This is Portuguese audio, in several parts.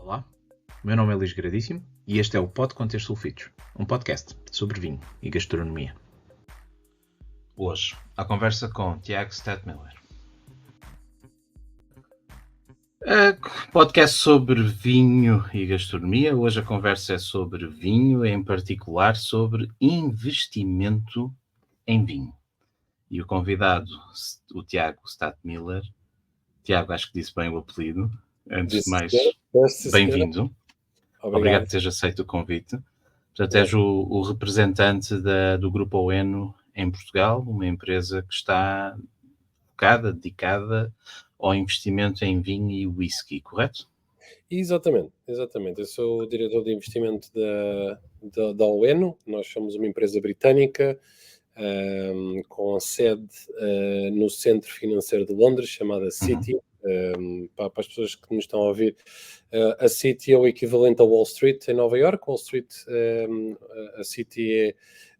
Olá, o meu nome é Luís Gradíssimo e este é o Pod Conter Sulfitos, um podcast sobre vinho e gastronomia. Hoje, a conversa com Tiago Stadtmiller. Podcast sobre vinho e gastronomia. Hoje a conversa é sobre vinho, em particular sobre investimento em vinho. E o convidado, o Tiago Stadtmiller. Tiago, acho que disse bem o apelido. Antes de mais, bem-vindo. Obrigado por teres aceito o convite. Portanto, és o representante do Grupo Oeno em Portugal, uma empresa que está dedicada ao investimento em vinho e whisky, correto? Exatamente. Eu sou o diretor de investimento da Oeno. Nós somos uma empresa britânica com sede no centro financeiro de Londres, chamada City. Para as pessoas que nos estão a ouvir, a City é o equivalente a Wall Street em Nova York. Wall Street, a City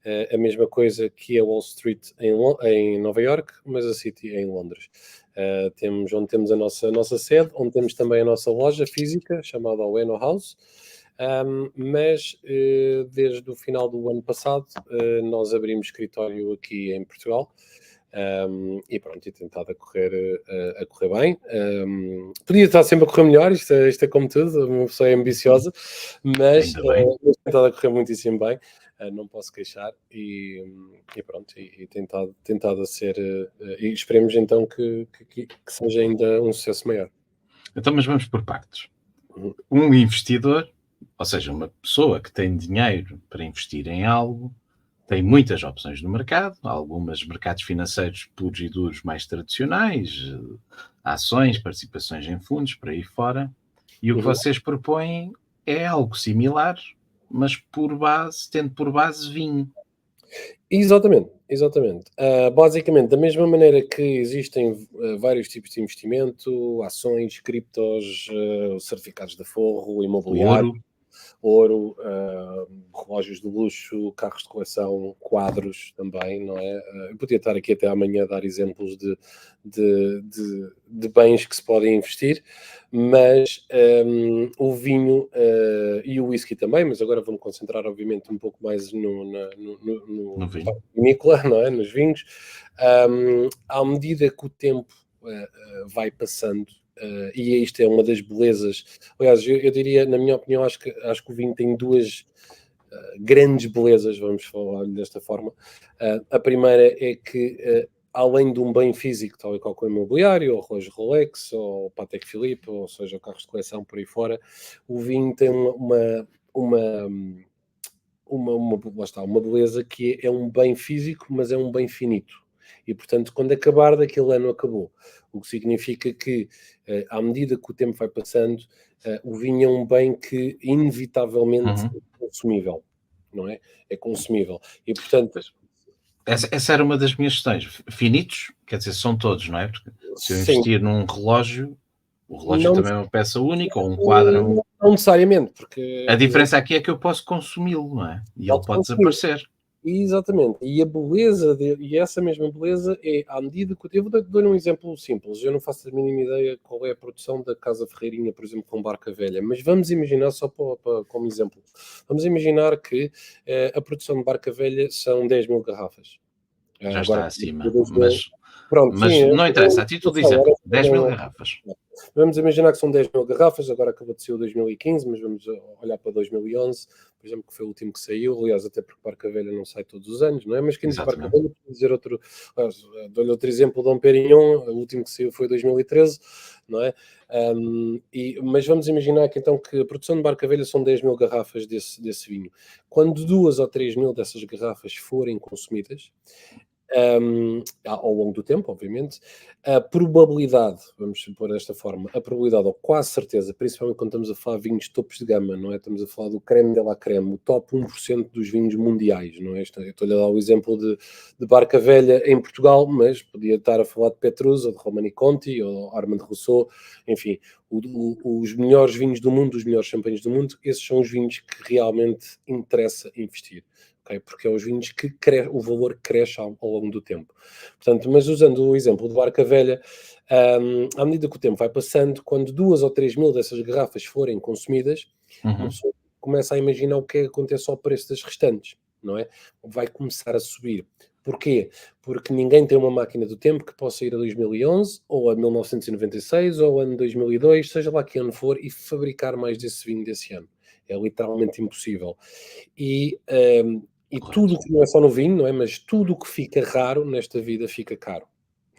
é a mesma coisa que a Wall Street em Nova York, mas a City é em Londres. Onde temos a nossa sede, onde temos também a nossa loja física, chamada Oeno House. Mas desde o final do ano passado nós abrimos escritório aqui em Portugal. E pronto, e tentado a correr bem. Podia estar sempre a correr melhor, isto é como tudo, uma pessoa é ambiciosa, mas tentado a correr muitíssimo bem, não posso queixar, e pronto, e tentado a ser, e esperemos então que seja ainda um sucesso maior. Então, mas vamos por partes. Um investidor, ou seja, uma pessoa que tem dinheiro para investir em algo, tem muitas opções no mercado, algumas mercados financeiros puros e duros mais tradicionais, ações, participações em fundos, por aí fora. E o que vocês propõem é algo similar, mas tendo por base vinho. Exatamente. Basicamente, da mesma maneira que existem vários tipos de investimento, ações, criptos, certificados de aforro, imobiliário, ouro, relógios de luxo, carros de coleção, quadros também, não é? Eu podia estar aqui até amanhã a dar exemplos de bens que se podem investir, mas o vinho e o whisky também, mas agora vou-me concentrar obviamente um pouco mais no vinho. Vinícola, não é? Nos vinhos. À medida que o tempo vai passando, e isto é uma das belezas. Aliás, eu diria, na minha opinião, acho que o vinho tem duas grandes belezas, vamos falar desta forma. A primeira é que, além de um bem físico, tal e qual como o imobiliário, ou relógio Rolex, ou Patek Philippe, ou seja, carros de coleção por aí fora, o vinho tem uma beleza que é um bem físico, mas é um bem finito. E, portanto, quando acabar daquele ano, acabou. O que significa que, à medida que o tempo vai passando, o vinho é um bem que, inevitavelmente, é consumível. Não é? É consumível. E, portanto... Essa era uma das minhas questões. Finitos, quer dizer, são todos, não é? Porque se eu investir num relógio, o relógio também é uma peça única, ou um quadro... Não necessariamente, porque... A diferença aqui é que eu posso consumi-lo, não é? E ele pode desaparecer. Exatamente, e a beleza, e essa mesma beleza é, à medida que eu dou-lhe um exemplo simples, eu não faço a mínima ideia qual é a produção da Casa Ferreirinha, por exemplo, com Barca Velha, mas vamos imaginar, só como exemplo, vamos imaginar que a produção de Barca Velha são 10 mil garrafas. Já Agora, está acima, pronto, mas sim, não interessa, a título de exemplo, 10 mil garrafas. Vamos imaginar que são 10 mil garrafas, agora acabou de sair o 2015, mas vamos olhar para 2011, por exemplo, que foi o último que saiu, aliás, até porque Barca Velha não sai todos os anos, não é? Mas quem diz Barca Velha, pode dizer dou-lhe outro exemplo, Dom Perignon, o último que saiu foi 2013, não é? Mas vamos imaginar que então que a produção de Barca Velha são 10 mil garrafas desse vinho. Quando 2 ou 3 mil dessas garrafas forem consumidas, ao longo do tempo, obviamente, a probabilidade, vamos supor desta forma, a probabilidade, ou quase certeza, principalmente quando estamos a falar de vinhos topos de gama, não é? Estamos a falar do creme de la creme, o top 1% dos vinhos mundiais, não é? Estou-lhe a dar o exemplo de Barca Velha em Portugal, mas podia estar a falar de Petrus, ou de Romani Conti, ou Armand Rousseau, enfim, os melhores vinhos do mundo, os melhores champanhes do mundo, esses são os vinhos que realmente interessa investir. okay? Porque é os vinhos que o valor cresce ao longo do tempo. Portanto, mas usando o exemplo do Barca Velha, à medida que o tempo vai passando, quando 2 ou 3 mil dessas garrafas forem consumidas, uma pessoa começa a imaginar o que é que acontece ao preço das restantes, não é? Vai começar a subir. Porquê? Porque ninguém tem uma máquina do tempo que possa ir a 2011, ou a 1996, ou a ano 2002, seja lá que ano for, e fabricar mais desse vinho desse ano. É literalmente impossível. E tudo o que não é só no vinho, não é? Mas tudo o que fica raro nesta vida fica caro,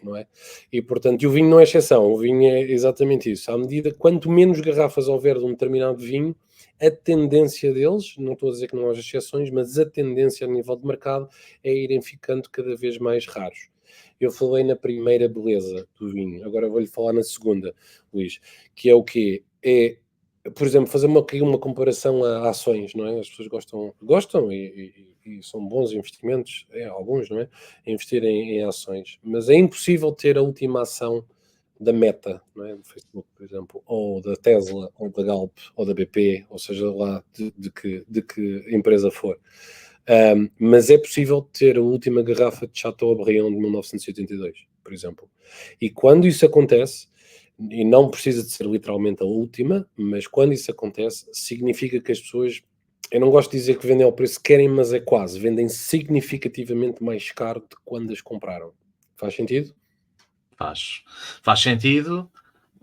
não é? E portanto, e o vinho não é exceção, o vinho é exatamente isso. À medida, quanto menos garrafas houver de um determinado vinho, a tendência deles, não estou a dizer que não haja exceções, mas a tendência a nível de mercado é irem ficando cada vez mais raros. Eu falei na primeira beleza do vinho, agora vou-lhe falar na segunda, Luís, que é o quê? É, por exemplo, fazer uma comparação a ações, não é? As pessoas gostam e são bons investimentos, alguns, não é? Investir em ações, mas é impossível ter a última ação da Meta, não é? Do Facebook, por exemplo, ou da Tesla, ou da Galp, ou da BP, ou seja lá de que empresa for. Mas é possível ter a última garrafa de Chateaubriand de 1982, por exemplo. E quando isso acontece, e não precisa de ser literalmente a última, mas quando isso acontece, significa que as pessoas, eu não gosto de dizer que vendem ao preço que querem, mas é quase, vendem significativamente mais caro de quando as compraram. Faz sentido? Faz sentido.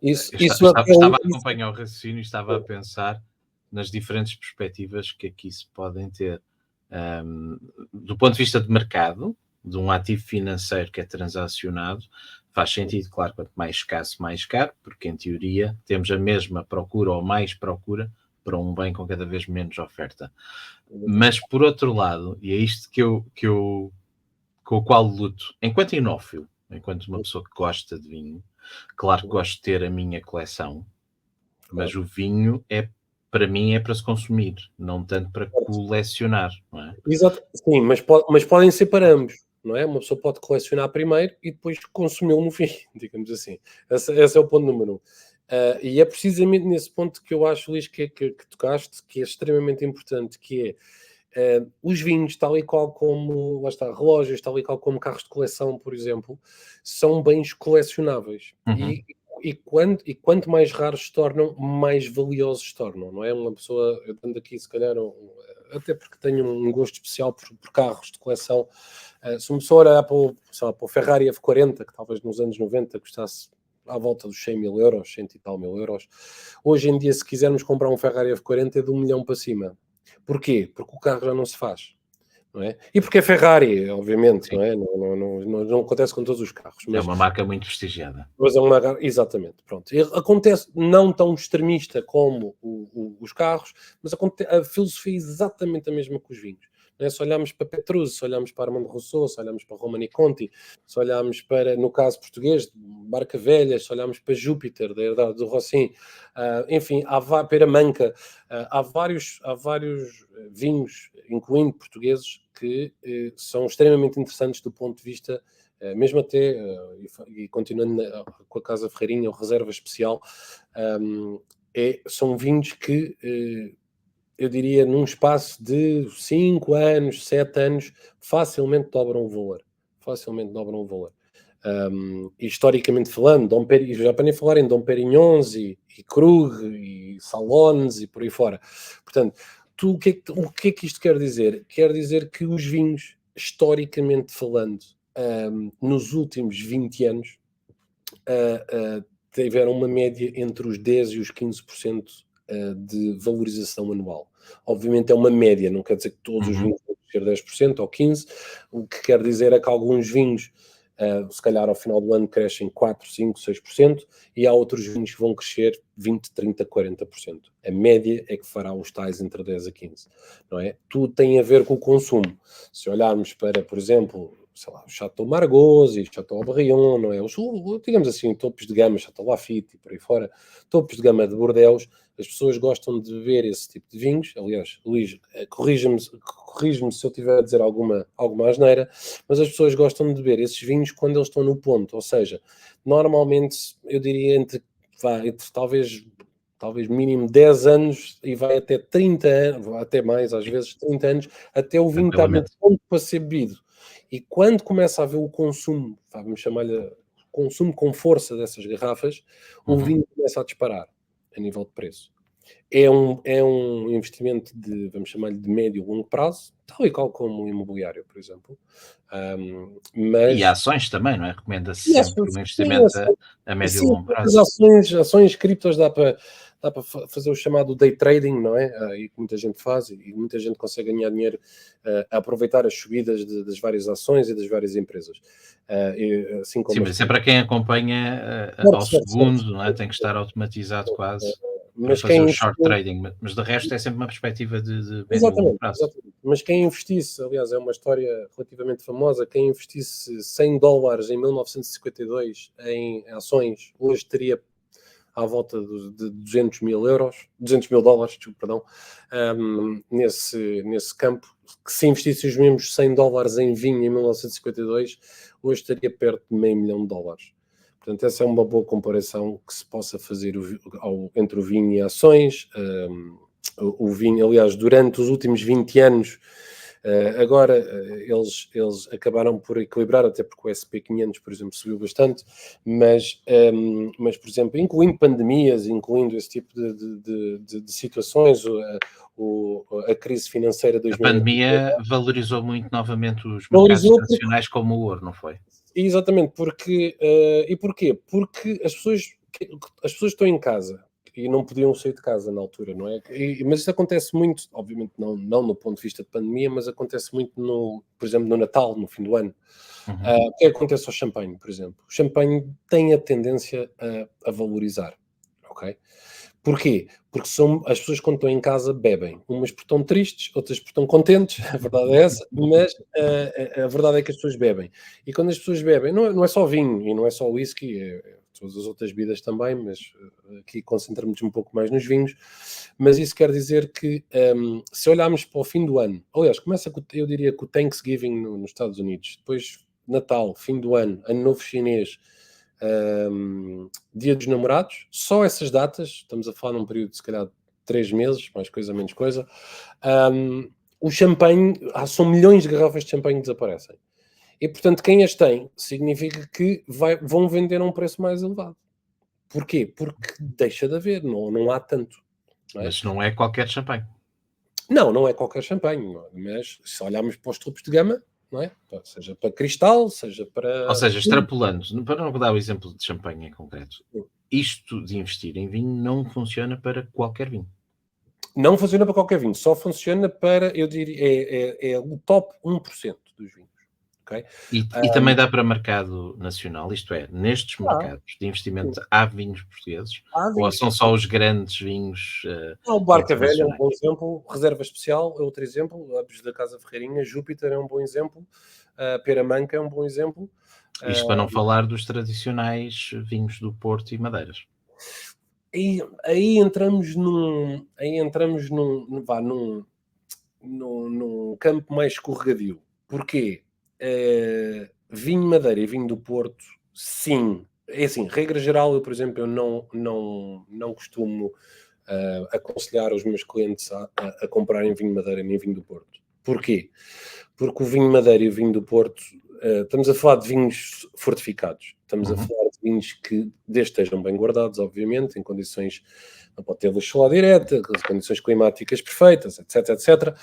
Isso Estava a acompanhar o raciocínio e estava a pensar nas diferentes perspectivas que aqui se podem ter. Do ponto de vista de mercado, de um ativo financeiro que é transacionado, faz sentido, claro, quanto mais escasso, mais caro, porque em teoria temos a mesma procura ou mais procura para um bem com cada vez menos oferta. Mas por outro lado, e é isto com o qual luto, enquanto inófilo, enquanto uma pessoa que gosta de vinho, claro que gosto de ter a minha coleção, mas o vinho para mim é para se consumir, não tanto para colecionar, não é? Exato, sim, mas podem ser para ambos, não é? Uma pessoa pode colecionar primeiro e depois consumi-lo no fim, digamos assim. Esse é o ponto número 1. E é precisamente nesse ponto que eu acho, Luís, que tocaste, que é extremamente importante, que é os vinhos, tal e qual como, lá está, relógios, tal e qual como carros de coleção, por exemplo, são bens colecionáveis. E quanto mais raros se tornam, mais valiosos se tornam, não é? Uma pessoa, eu ando aqui se calhar, até porque tenho um gosto especial por carros de coleção, se uma pessoa olhar para o Ferrari F40, que talvez nos anos 90 custasse à volta dos 100 mil euros, 100 e tal mil euros, hoje em dia se quisermos comprar um Ferrari F40 é de 1 milhão para cima. Porquê? Porque o carro já não se faz. Não é? E porque é Ferrari, obviamente, Sim. não é? Não acontece com todos os carros. É uma marca muito prestigiada. Mas é uma, exatamente, pronto. Acontece não tão extremista como os carros, mas a filosofia é exatamente a mesma que os vinhos. Não é? Se olharmos para Petruzzi, se olharmos para Armando Rousseau, se olharmos para Romani Conti, se olharmos para, no caso português, Barca Velha, se olharmos para Júpiter, da herdade do Rossin, enfim, para Manca, há vários vinhos, incluindo portugueses, que são extremamente interessantes do ponto de vista mesmo até, e continuando com a Casa Ferreirinha, o Reserva Especial, são vinhos que, eu diria, num espaço de 5 anos, 7 anos, facilmente dobram o valor. Facilmente dobram o valor. Historicamente falando, já para nem falar em Dom Perignons e Krug e Salones e por aí fora. Portanto, o que é que isto quer dizer? Quer dizer que os vinhos, historicamente falando, nos últimos 20 anos, tiveram uma média entre os 10% e os 15% de valorização anual. Obviamente é uma média, não quer dizer que todos os vinhos vão crescer 10% ou 15%, o que quer dizer é que alguns vinhos, se calhar ao final do ano, crescem 4%, 5%, 6%, e há outros vinhos que vão crescer 20%, 30%, 40%. A média é que fará os tais entre 10% a 15%, não é? Tudo tem a ver com o consumo. Se olharmos para, por exemplo, sei lá, o Chateau Margaux e Chateau Brion, não é? Digamos assim, topos de gama, Chateau Lafite e por aí fora, topos de gama de Bordeaux, as pessoas gostam de beber esse tipo de vinhos. Aliás, Luís, corrige-me se eu estiver a dizer alguma asneira, mas as pessoas gostam de beber esses vinhos quando eles estão no ponto, ou seja, normalmente, eu diria entre talvez talvez mínimo 10 anos e vai até 30 anos, até mais, às vezes 30 anos, até o vinho estar no Tranquilamente. ponto para ser bebido. E quando começa a haver o consumo, vamos chamar-lhe consumo com força dessas garrafas, o Uhum. vinho começa a disparar a nível de preço. É um investimento de, vamos chamar-lhe de médio e longo prazo, tal e qual como o imobiliário, por exemplo. E Mas ações também, não é? Recomenda-se e sempre um investimento a médio e sim, longo as prazo. ações criptos dá para fazer o chamado day trading, não é? E que muita gente faz e muita gente consegue ganhar dinheiro a aproveitar as subidas das várias ações e das várias empresas. Assim Sim, como mas as isso é para quem acompanha certo, ao certo, certo, segundo, não é? Tem que estar automatizado quase para mas fazer o quem short investiu trading, mas de resto é sempre uma perspectiva de médio e longo exatamente, prazo. exatamente. Mas quem investisse, aliás, é uma história relativamente famosa, quem investisse $100 em 1952 em ações, hoje teria à volta de 200 mil euros, 200 mil dólares, desculpa, perdão, nesse campo, que se investisse os mesmos $100 em vinho em 1952, hoje estaria perto de meio milhão de dólares. Portanto, essa é uma boa comparação que se possa fazer entre o vinho e ações. O vinho, aliás, durante os últimos 20 anos, agora eles acabaram por equilibrar, até porque o SP500, por exemplo, subiu bastante, mas, por exemplo, incluindo pandemias, incluindo esse tipo de situações, a crise financeira de A 2008 pandemia valorizou muito novamente os mercados valorizou porque, tradicionais como o ouro, não foi? exatamente, porque, e porquê? Porque as pessoas estão em casa e não podiam sair de casa na altura, não é? Mas isso acontece muito, obviamente não no ponto de vista de pandemia, mas acontece muito, por exemplo, no Natal, no fim do ano. Uhum. O que acontece ao champanhe, por exemplo? O champanhe tem a tendência a valorizar, ok? Porquê? Porque as pessoas quando estão em casa bebem, umas porque estão tristes, outras porque estão contentes, a verdade é essa, mas a verdade é que as pessoas bebem. E quando as pessoas bebem, não é só vinho e não é só whisky, todas as outras bebidas também, mas aqui concentramos um pouco mais nos vinhos, mas isso quer dizer que se olharmos para o fim do ano, aliás, começa eu diria que o Thanksgiving nos Estados Unidos, depois Natal, fim do ano, Ano Novo Chinês, Dia dos Namorados, só essas datas, estamos a falar num período de se calhar 3 meses, mais coisa, menos coisa, o champanhe, são milhões de garrafas de champanhe que desaparecem. E, portanto, quem as tem, significa que vão vender a um preço mais elevado. Porquê? Porque deixa de haver, não há tanto. Não é? Mas não é qualquer champanhe. Não é qualquer champanhe, mas se olharmos para os topos de gama, não é? Seja para cristal, seja Ou para... seja, extrapolando, para não dar o exemplo de champanhe em concreto, isto de investir em vinho não funciona para qualquer vinho. Não funciona para qualquer vinho, só funciona para, eu diria, é o top 1% dos vinhos. Okay? E também dá para mercado nacional, isto é, nestes Ah, mercados de sim. investimento há vinhos portugueses Há ou vinhos são só os grandes vinhos o Barca Velha é um internacionais? bom exemplo, Reserva Especial é outro exemplo, Lápis da Casa Ferreirinha, Júpiter é um bom exemplo, Peramanca é um bom exemplo. Isto para não falar dos tradicionais vinhos do Porto e Madeiras. Aí entramos num campo mais escorregadio. Porquê? Vinho Madeira e vinho do Porto, sim. É assim, regra geral, eu, por exemplo, eu não costumo aconselhar os meus clientes a comprarem vinho Madeira nem vinho do Porto. Porquê? Porque o vinho Madeira e o vinho do Porto, estamos a falar de vinhos fortificados, estamos a Uhum. falar de vinhos que desde estejam bem guardados, obviamente, em condições, não pode ter luz solar direta, condições climáticas perfeitas, etc, etc.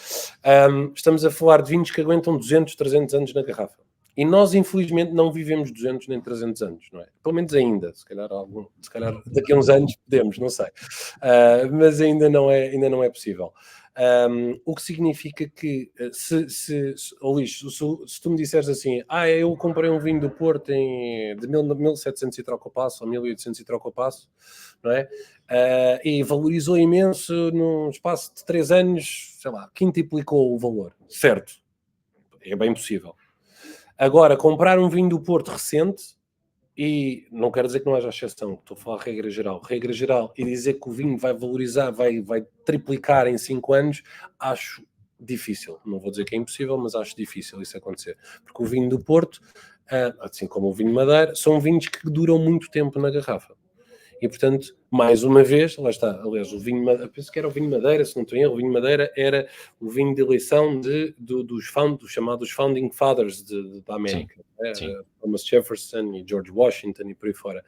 Estamos a falar de vinhos que aguentam 200, 300 anos na garrafa. E nós, infelizmente, não vivemos 200 nem 300 anos, não é? Pelo menos ainda. Se calhar daqui a uns anos podemos, não sei. Mas ainda não é possível. O que significa que, Luís, se tu me disseres assim, eu comprei um vinho do Porto de 1700 e troca o passo, ou 1800 e troca o passo, não é? E valorizou imenso num espaço de 3 anos, sei lá, quintuplicou o valor, certo? É bem possível. Agora, comprar um vinho do Porto recente, e não quero dizer que não haja exceção, estou a falar regra geral, e dizer que o vinho vai valorizar, vai triplicar em 5 anos, acho difícil. Não vou dizer que é impossível, mas acho difícil isso acontecer. Porque o vinho do Porto, assim como o vinho Madeira, são vinhos que duram muito tempo na garrafa. E, portanto, mais uma vez, lá está, aliás, o vinho, penso que era o vinho Madeira, se não estou em erro, o vinho Madeira era o vinho de eleição dos chamados Founding Fathers da América. Thomas Jefferson e George Washington e por aí fora.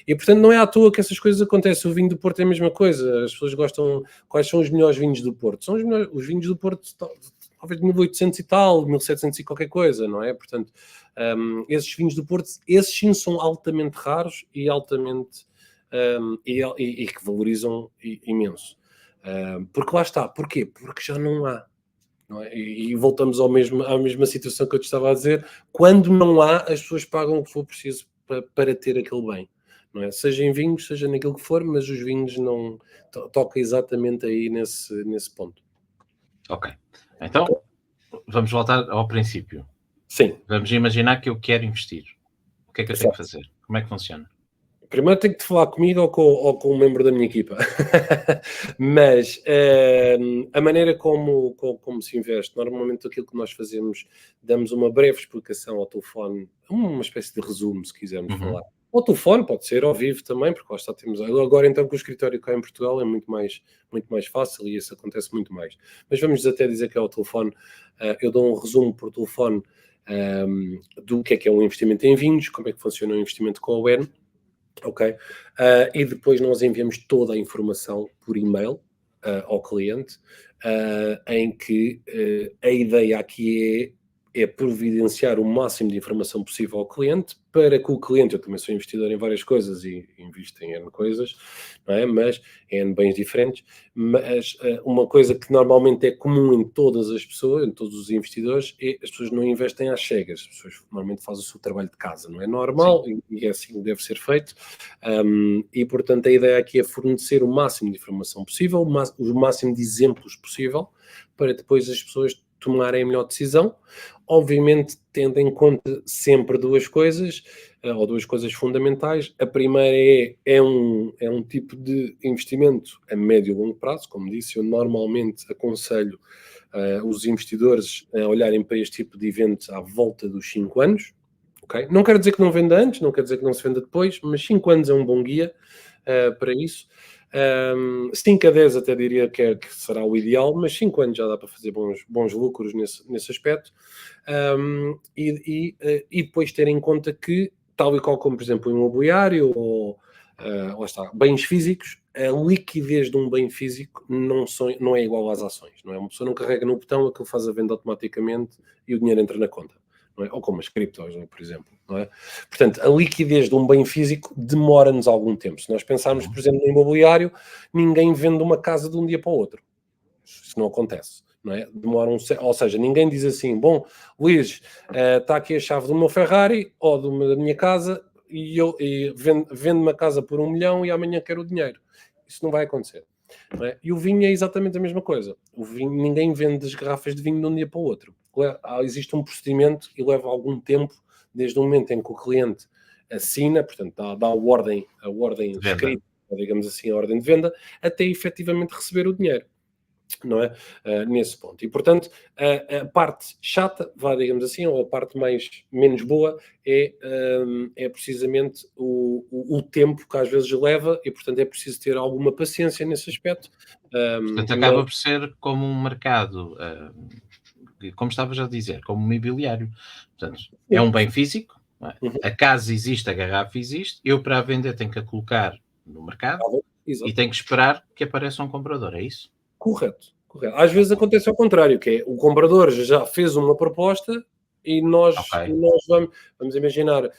E, portanto, não é à toa que essas coisas acontecem. O vinho do Porto é a mesma coisa. As pessoas gostam... Quais são os melhores vinhos do Porto? São os vinhos do Porto, talvez de 1800 e tal, 1700 e qualquer coisa, não é? Portanto, esses vinhos do Porto, esses sim são altamente raros e altamente... e que valorizam imenso. Porque lá está. Porquê? Porque já não há. Não é? E voltamos à mesma situação que eu te estava a dizer. Quando não há, as pessoas pagam o que for preciso para ter aquele bem. Não é? Seja em vinhos, seja naquilo que for, mas os vinhos não tocam exatamente aí nesse ponto. Ok. Então, vamos voltar ao princípio. Sim. Vamos imaginar que eu quero investir. O que é que eu tenho que fazer? Como é que funciona? Primeiro tenho que te falar comigo ou com um membro da minha equipa. Mas a maneira como se investe, normalmente aquilo que nós fazemos, damos uma breve explicação ao telefone, uma espécie de resumo, se quisermos falar. Ao telefone, pode ser ao vivo também, porque lá está, temos agora então com o escritório cá em Portugal é muito mais fácil e isso acontece muito mais. Mas vamos até dizer que é ao telefone, eu dou um resumo por telefone do que é um investimento em vinhos, como é que funciona o investimento com a WEN. Ok? E depois nós enviamos toda a informação por e-mail ao cliente, em que a ideia aqui é providenciar o máximo de informação possível ao cliente, para que o cliente, eu também sou investidor em várias coisas e invisto em N coisas, não é? Mas em bens diferentes, mas uma coisa que normalmente é comum em todas as pessoas, em todos os investidores, é as pessoas não investem às cegas, as pessoas normalmente fazem o seu trabalho de casa, não é normal e é assim que deve ser feito, e portanto a ideia aqui é fornecer o máximo de informação possível, o máximo de exemplos possível, para depois as pessoas tomarem a melhor decisão, obviamente tendo em conta sempre duas coisas, ou duas coisas fundamentais. A primeira é um tipo de investimento a médio e longo prazo, como disse, eu normalmente aconselho os investidores a olharem para este tipo de eventos à volta dos 5 anos, okay? Não quero dizer que não venda antes, não quero dizer que não se venda depois, mas 5 anos é um bom guia para isso. 5 a 10 até diria que será o ideal, mas 5 anos já dá para fazer bons lucros nesse aspecto. E depois ter em conta que, tal e qual como, por exemplo, o imobiliário ou lá está, bens físicos, a liquidez de um bem físico não é igual às ações. Não é? Uma pessoa não carrega no botão, aquilo faz a venda automaticamente e o dinheiro entra na conta. Não é? Ou como as criptos, por exemplo. Não é? Portanto, a liquidez de um bem físico demora-nos algum tempo. Se nós pensarmos, por exemplo, no imobiliário, ninguém vende uma casa de um dia para o outro. Isso não acontece. Não é? Ou seja, ninguém diz assim, bom, Luís, está aqui a chave do meu Ferrari ou da minha casa e vendo-me a casa por 1 milhão e amanhã quero o dinheiro. Isso não vai acontecer. Não é? E o vinho é exatamente a mesma coisa. O vinho, ninguém vende as garrafas de vinho de um dia para o outro. Existe um procedimento e leva algum tempo, desde o momento em que o cliente assina, portanto dá a ordem escrita, digamos assim, a ordem de venda, até efetivamente receber o dinheiro. Não é? Nesse ponto. E, portanto, a parte chata, digamos assim, ou a parte menos boa, é precisamente o tempo que às vezes leva e, portanto, é preciso ter alguma paciência nesse aspecto. Portanto, acaba por ser como um mercado, como estavas a dizer, como um imobiliário. Portanto, é um bem físico, não é? A casa existe, a garrafa existe, eu para a vender tenho que a colocar no mercado e tenho que esperar que apareça um comprador, é isso? Correto. Às vezes acontece ao contrário, que é o comprador já fez uma proposta e nós vamos imaginar,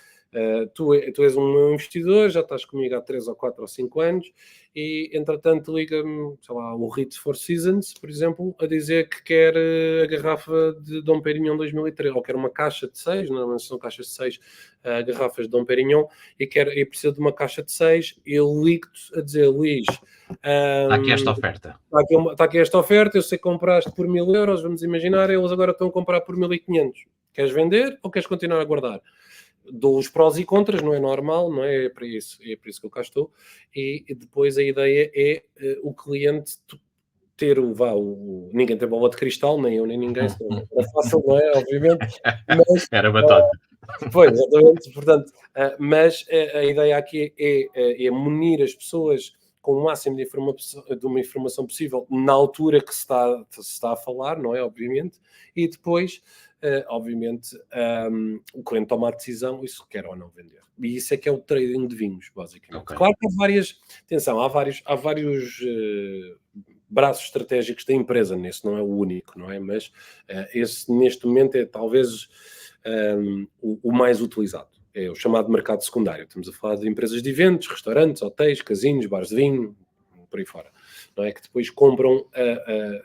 tu és um investidor, já estás comigo há 3 ou 4 ou 5 anos e, entretanto, liga-me, sei lá, o Ritz Four Seasons, por exemplo, a dizer que quer a garrafa de Dom Pérignon 2003, ou quer uma caixa de 6, não são caixas de 6 garrafas de Dom Pérignon, e precisa de uma caixa de 6, eu ligo-te a dizer, Luís... Está aqui esta oferta. Está aqui esta oferta, eu sei que compraste por 1.000 euros, vamos imaginar, eles agora estão a comprar por 1.500. Queres vender ou queres continuar a guardar? Dou os prós e contras, não é normal, não é? É para isso que eu cá estou. E depois a ideia é o cliente ter ninguém tem bola de cristal, nem eu nem ninguém, é fácil, não é? Obviamente. Era batota. Pois, exatamente, portanto, mas a ideia aqui é munir as pessoas com o máximo de uma informação possível na altura que se está a falar, não é? Obviamente, e depois, obviamente, o cliente toma a decisão e se quer ou não vender. E isso é que é o trading de vinhos, basicamente. Ok. Claro que atenção, há vários braços estratégicos da empresa, nesse não é o único, não é? Mas esse neste momento é talvez o mais utilizado. É o chamado mercado secundário. Estamos a falar de empresas de eventos, restaurantes, hotéis, casinos, bares de vinho, por aí fora. Não é? Que depois compram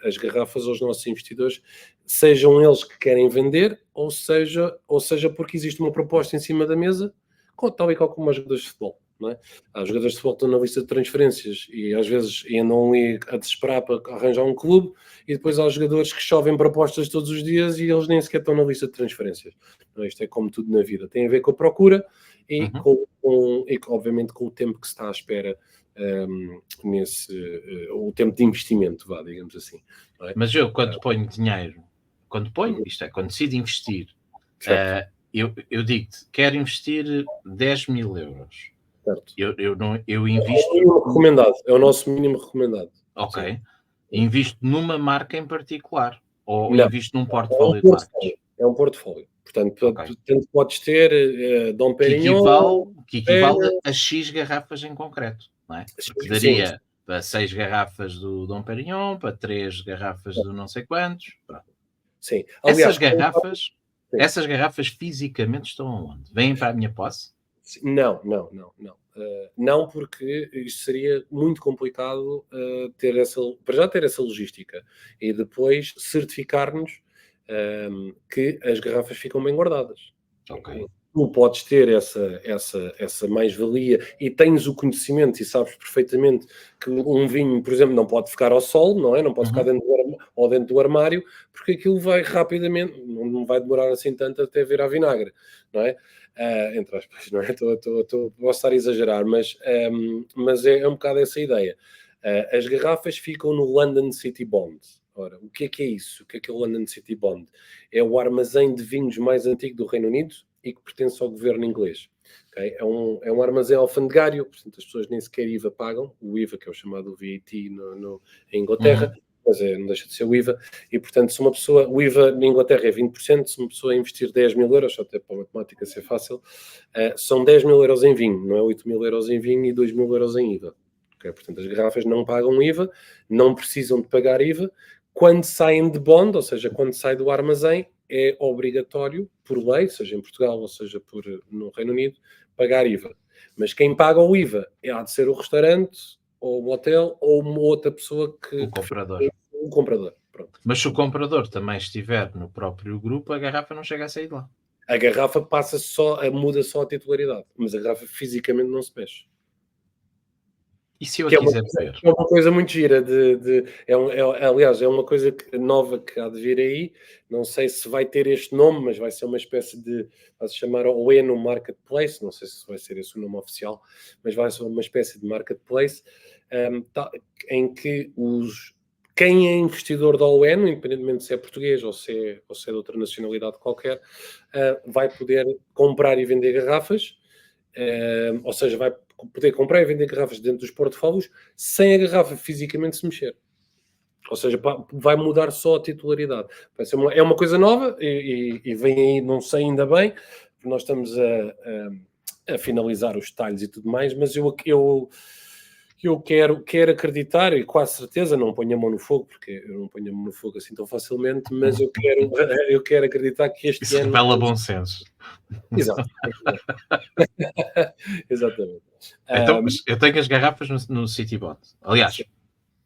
as garrafas aos nossos investidores, sejam eles que querem vender, ou seja porque existe uma proposta em cima da mesa, tal e qual como os jogadores de futebol. Não é? Há jogadores de futebol que estão na lista de transferências e às vezes andam ali a desesperar para arranjar um clube, e depois há jogadores que chovem propostas todos os dias e eles nem sequer estão na lista de transferências. Não, isto é como tudo na vida, tem a ver com a procura e, obviamente com o tempo que se está à espera o tempo de investimento, digamos assim. Não é? Mas eu, quando ponho dinheiro, isto é, quando decido investir, eu digo-te, quero investir 10 mil euros. Certo. Eu invisto... É o mínimo recomendado, é o nosso mínimo recomendado. Ok. Sim. Invisto numa marca em particular ou Não. invisto num portfólio de marcas? É um portfólio. Portanto, tanto podes ter Dom Perignon... Que equivale a X garrafas em concreto, não é? Porque daria para 6 garrafas do Dom Perignon, para 3 garrafas do não sei quantos. Pronto. Sim. Aliás, essas garrafas fisicamente estão aonde? Vêm para a minha posse? Não. Não, porque isto seria muito complicado ter essa logística e depois certificar-nos que as garrafas ficam bem guardadas. Ok. Tu podes ter essa mais-valia e tens o conhecimento e sabes perfeitamente que um vinho, por exemplo, não pode ficar ao sol, não é? Não pode ficar dentro do armário, porque aquilo vai rapidamente, não vai demorar assim tanto até virar vinagre, não é? Entre aspas, não é? Posso estar a exagerar, mas é um bocado essa ideia. As garrafas ficam no London City Bond. Ora, o que é isso? O que é o London City Bond? É o armazém de vinhos mais antigo do Reino Unido e que pertence ao governo inglês. Okay? É um armazém alfandegário, portanto as pessoas nem sequer IVA pagam, o IVA, que é o chamado VAT em Inglaterra, mas não deixa de ser o IVA, e portanto se uma pessoa, o IVA na Inglaterra é 20%, se uma pessoa investir 10 mil euros, só até para a matemática ser fácil, são 10 mil euros em vinho, não é 8 mil euros em vinho e 2 mil euros em IVA. Okay? Portanto as garrafas não pagam IVA, não precisam de pagar IVA, quando saem de bond, ou seja, quando sai do armazém, é obrigatório, por lei, seja em Portugal ou seja no Reino Unido, pagar IVA. Mas quem paga o IVA há de ser o restaurante, ou o hotel, ou uma outra pessoa que... O comprador. O comprador, pronto. Mas se o comprador também estiver no próprio grupo, a garrafa não chega a sair de lá. A garrafa muda só a titularidade, mas a garrafa fisicamente não se mexe. E se eu quiser beber? É uma coisa muito gira, aliás, é uma coisa nova que há de vir aí, não sei se vai ter este nome, mas vai ser uma espécie vai se chamar Oeno Marketplace, não sei se vai ser esse o nome oficial, mas vai ser uma espécie de marketplace em que quem é investidor da Oeno, independentemente se é português ou se é de outra nacionalidade qualquer, vai poder comprar e vender garrafas, ou seja, vai poder comprar e vender garrafas dentro dos portfólios sem a garrafa fisicamente se mexer. Ou seja, vai mudar só a titularidade. É uma coisa nova e vem aí, não sei ainda bem, porque nós estamos a finalizar os detalhes e tudo mais, mas eu quero acreditar, e quase certeza, não ponho a mão no fogo, porque eu não ponho a mão no fogo assim tão facilmente, mas eu quero acreditar que este ano... Isso revela bom senso. Exato. Exatamente. Então, eu tenho as garrafas no Citybot. Aliás,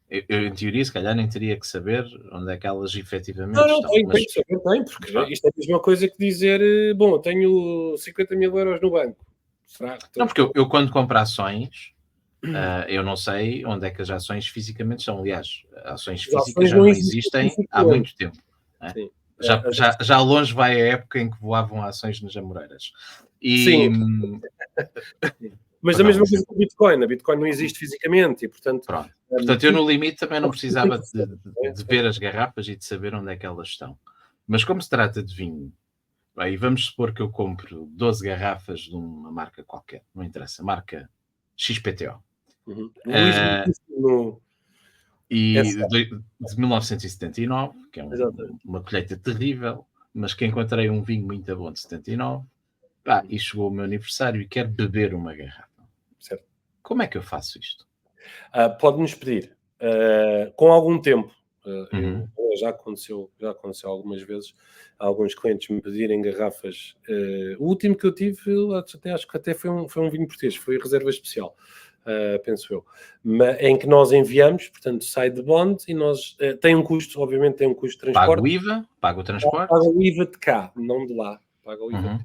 eu em teoria, se calhar, nem teria que saber onde é que elas efetivamente estão. Tem que saber, porque isto é a mesma coisa que dizer, bom, eu tenho 50 mil euros no banco. Será que não, porque eu quando compro ações, eu não sei onde é que as ações fisicamente estão. Aliás, ações físicas já não existem há muito tempo. Né? Já longe vai a época em que voavam ações nas Amoreiras. Sim. Mas a mesma coisa com o Bitcoin. A Bitcoin não existe fisicamente e, portanto... Pronto. Portanto, eu no limite também não precisava de ver as garrafas e de saber onde é que elas estão. Mas como se trata de vinho, Aí vamos supor que eu compro 12 garrafas de uma marca qualquer, não interessa, marca XPTO. Uhum. Luís Ah, Muitíssimo e SA, de 1979, que é exatamente. uma colheita terrível, mas que encontrei um vinho muito bom de 79, pá, Uhum. e chegou o meu aniversário e quero beber uma garrafa. Certo. Como é que eu faço isto? Pode-nos pedir, com algum tempo, Uhum. já aconteceu algumas vezes, alguns clientes me pedirem garrafas. O último que eu tive, até, acho que até foi um vinho português, foi reserva especial, penso eu, em que nós enviamos, portanto sai de bond e nós, tem um custo, obviamente tem um custo de Pago o transporte, IVA, pago o paga transporte. o IVA de cá, não de lá, paga o IVA de Uhum. cá.